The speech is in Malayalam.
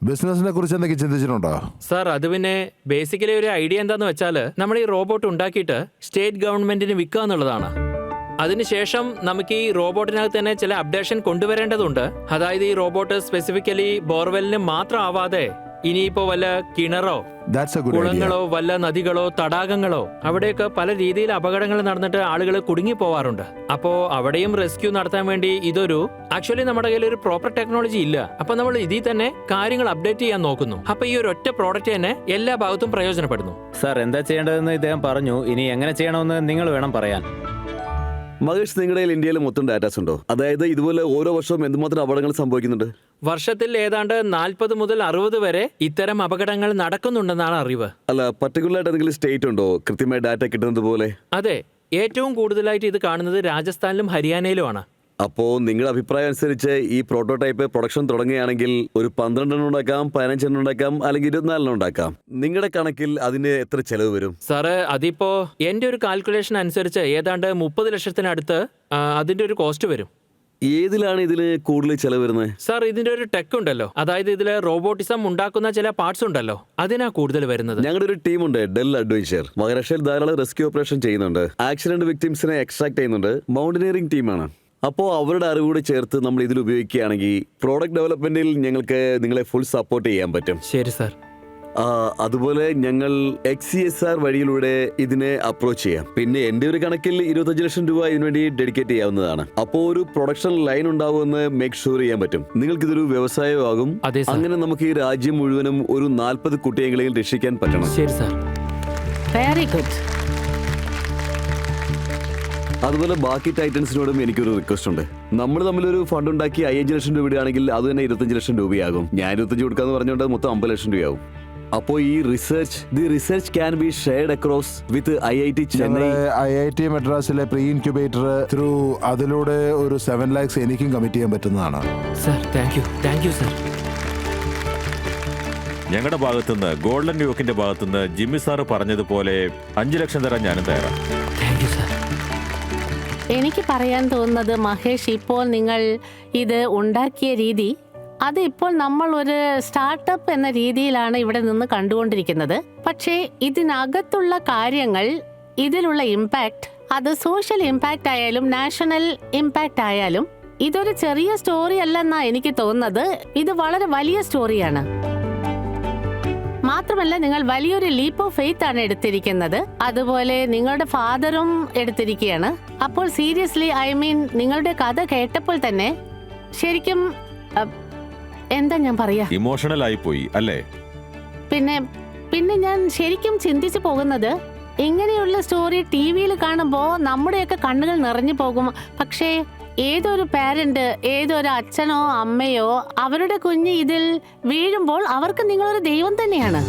ബിസിനസിനെ കുറിച്ച് എന്തൊക്കെ ചിന്തിച്ചിട്ടുണ്ടോ? സാർ അത് പിന്നെ ബേസിക്കലി ഒരു ഐഡിയ എന്താന്ന് വെച്ചാൽ നമ്മൾ ഈ റോബോട്ട് ഉണ്ടാക്കിയിട്ട് സ്റ്റേറ്റ് ഗവൺമെന്റിന് വിൽക്കുക എന്നുള്ളതാണ്. അതിനുശേഷം നമുക്ക് ഈ റോബോട്ടിനകത്ത് തന്നെ ചില അപ്ഡേഷൻ കൊണ്ടുവരേണ്ടതുണ്ട്. അതായത് ഈ റോബോട്ട് സ്പെസിഫിക്കലി ബോർവെല്ലിന് മാത്രം ആവാതെ ഇനിയിപ്പോ വല്ല കിണറോ കുളങ്ങളോ വല്ല നദികളോ തടാകങ്ങളോ അവിടെയൊക്കെ പല രീതിയിൽ അപകടങ്ങൾ നടന്നിട്ട് ആളുകൾ കുടുങ്ങി പോവാറുണ്ട്. അപ്പോ അവിടെയും റെസ്ക്യൂ നടത്താൻ വേണ്ടി ആക്ച്വലി നമ്മുടെ കയ്യിൽ ഒരു പ്രോപ്പർ ടെക്നോളജി ഇല്ല. അപ്പൊ നമ്മൾ ഇതിൽ തന്നെ കാര്യങ്ങൾ അപ്ഡേറ്റ് ചെയ്യാൻ നോക്കുന്നു. അപ്പൊ ഈ ഒരു ഒറ്റ പ്രോഡക്റ്റ് തന്നെ എല്ലാ ഭാഗത്തും പ്രയോജനപ്പെടുന്നു. സാർ എന്താ ചെയ്യേണ്ടതെന്ന് ഇദ്ദേഹം പറഞ്ഞു. ഇനി എങ്ങനെ ചെയ്യണമെന്ന് നിങ്ങൾ വേണം പറയാൻ. മഹേഷ്, നിങ്ങളുടെ ഇന്ത്യയിൽ മൊത്തം ഡാറ്റാസ് ഉണ്ടോ? അതായത് ഇതുപോലെ ഓരോ വർഷവും എന്തുമാത്രം അപകടങ്ങൾ സംഭവിക്കുന്നുണ്ട്? വർഷത്തിൽ ഏതാണ്ട് 40 മുതൽ 60 വരെ ഇത്തരം അപകടങ്ങൾ നടക്കുന്നുണ്ടെന്നാണ് അറിവ്. അല്ല, പർട്ടിക്കുലർ ആയിട്ട് ഏതെങ്കിലും സ്റ്റേറ്റ് ഉണ്ടോ കൃത്യമായ ഡാറ്റ കിട്ടുന്നത് പോലെ? അതെ, ഏറ്റവും കൂടുതലായിട്ട് ഇത് കാണുന്നത് രാജസ്ഥാനിലും ഹരിയാനയിലുമാണ്. അപ്പോ നിങ്ങളുടെ അഭിപ്രായം അനുസരിച്ച് ഈ പ്രോട്ടോടൈപ്പ് പ്രൊഡക്ഷൻ തുടങ്ങുകയാണെങ്കിൽ ഒരു 12 എണ്ണം ഉണ്ടാക്കാം, 15 എണ്ണം ഉണ്ടാക്കാം, അല്ലെങ്കിൽ 24 എണ്ണം ഉണ്ടാക്കാം. നിങ്ങളുടെ കണക്കിൽ അതിന് എത്ര ചെലവ് വരും? സാറ് അതിപ്പോ എന്റെ ഒരു കാൽക്കുലേഷൻ അനുസരിച്ച് ഏതാണ്ട് 30 ലക്ഷത്തിനടുത്ത് അതിന്റെ ഒരു കോസ്റ്റ് വരും. ഏതിലാണ് ഇതിന് കൂടുതൽ ചെലവ് വരുന്നത്? സാർ ഇതിന്റെ ഒരു ടെക് ഉണ്ടല്ലോ, അതായത് ഇതില് റോബോട്ടിസം ഉണ്ടാക്കുന്ന ചില പാർട്സ് ഉണ്ടല്ലോ, അതിനാ കൂടുതൽ വരുന്നത്. ഞങ്ങളുടെ ഒരു ടീമുണ്ട്, ഡെൽ അഡ്വഞ്ചർ. മഹാരാഷ്ട്രയിൽ ധാരാളം റെസ്ക്യൂ ഓപ്പറേഷൻ ചെയ്യുന്നുണ്ട്, ആക്സിഡന്റ് വിക്ടിംസിനെ എക്സ്ട്രാക്ട് ചെയ്യുന്നുണ്ട്. മൗണ്ടനിയറിംഗ് ടീമാണ്. അപ്പോൾ അവരുടെ അറിവ് കൂടി ചേർത്ത് നമ്മൾ ഇതിൽ ഉപയോഗിക്കുകയാണെങ്കിൽ പ്രോഡക്റ്റ് ഡെവലപ്മെന്റിൽ ഞങ്ങൾക്ക് നിങ്ങളെ ഫുൾ സപ്പോർട്ട് ചെയ്യാൻ പറ്റും. ശരി സാർ. അതുപോലെ ഞങ്ങൾ XCSR വഴിയിലൂടെ ഇതിനെ അപ്രോച്ച് ചെയ്യാം. പിന്നെ എന്റെ ഒരു കണക്കിൽ 25 ലക്ഷം രൂപ ഇതിനുവേണ്ടി ഡെഡിക്കേറ്റ് ചെയ്യാവുന്നതാണ്. അപ്പോൾ ഒരു പ്രൊഡക്ഷൻ ലൈൻ ഉണ്ടാവുമെന്ന് മേക്ക് ഷുവർ ചെയ്യാൻ പറ്റും. നിങ്ങൾക്ക് ഇതൊരു വ്യവസായമാകും. അങ്ങനെ നമുക്ക് ഈ രാജ്യം മുഴുവനും ഒരു 40 കുട്ടികളെയും രക്ഷിക്കാൻ പറ്റണം. ശരി സാർ. Very good. അതുപോലെ ബാക്കി ടൈറ്റൻസിനോടും എനിക്കൊരു റിക്വസ്റ്റ് ഉണ്ട്. നമ്മൾ തമ്മിലൊരു ഫണ്ട് ഉണ്ടാക്കി 5 ലക്ഷം രൂപ ഇടുകയാണെങ്കിൽ അത് തന്നെ 25 ലക്ഷം രൂപയാകും. ഞാൻ 25 കൊടുക്കാന്ന് പറഞ്ഞുകൊണ്ട് മൊത്തം 50 ലക്ഷം രൂപയാവും. അപ്പോൾ ഈ research can be shared across with IIT Chennai, IIT മദ്രാസിലെ പ്രീ ഇൻക്യുബേറ്റർ ത്രൂ അതിലൂടെ ഒരു 7 lakhs എനിക്കും കമ്മിറ്റ് ചെയ്യാൻ പറ്റുന്നതാണ്. Sir thank you sir. ഞങ്ങളുടെ ഭാഗത്തുനിന്ന് ഗോൾഡൻ ന്യൂയോർക്കിന്റെ ഭാഗത്തുനിന്ന് ജിമ്മി സാറ് പറഞ്ഞതുപോലെ 5 ലക്ഷം തരാൻ ഞാനും തയ്യാറാണ്. Thank you sir. എനിക്ക് പറയാൻ തോന്നുന്നത് മഹേഷ്, ഇപ്പോൾ നിങ്ങൾ ഇത് ഉണ്ടാക്കിയ രീതി അത് ഇപ്പോൾ നമ്മൾ ഒരു സ്റ്റാർട്ടപ്പ് എന്ന രീതിയിലാണ് ഇവിടെ നിന്ന് കണ്ടുകൊണ്ടിരിക്കുന്നത്. പക്ഷേ ഇതിനകത്തുള്ള കാര്യങ്ങൾ, ഇതിലുള്ള ഇമ്പാക്റ്റ്, അത് സോഷ്യൽ ഇമ്പാക്റ്റ് ആയാലും നാഷണൽ ഇമ്പാക്റ്റ് ആയാലും ഇതൊരു ചെറിയ സ്റ്റോറി അല്ലെന്നാ എനിക്ക് തോന്നുന്നത്. ഇത് വളരെ വലിയ സ്റ്റോറിയാണ്. മാത്രമല്ല നിങ്ങൾ വലിയൊരു ലീപ്പ് ഓഫ് ഫെയ്ത്ത് ആണ് എടുത്തിരിക്കുന്നത്. അതുപോലെ നിങ്ങളുടെ ഫാദറും എടുത്തിരിക്കുകയാണ്. അപ്പോൾ സീരിയസ്ലി നിങ്ങളുടെ കഥ കേട്ടപ്പോൾ തന്നെ ശരിക്കും എന്താ ഞാൻ പറയാ, ഇമോഷണൽ ആയി പോയി അല്ലേ? പിന്നെ ഞാൻ ശരിക്കും ചിന്തിച്ചു പോകുന്നത്, ഇങ്ങനെയുള്ള സ്റ്റോറി TV-യിൽ കാണുമ്പോൾ നമ്മുടെയൊക്കെ കണ്ണുകൾ നിറഞ്ഞു പോകും. പക്ഷേ ഏതൊരു പാരന്റ്, ഏതൊരു അച്ഛനോ അമ്മയോ അവരുടെ കുഞ്ഞ് ഇതിൽ വീഴുമ്പോൾ അവർക്ക് നിങ്ങളൊരു ദൈവം തന്നെയാണ്.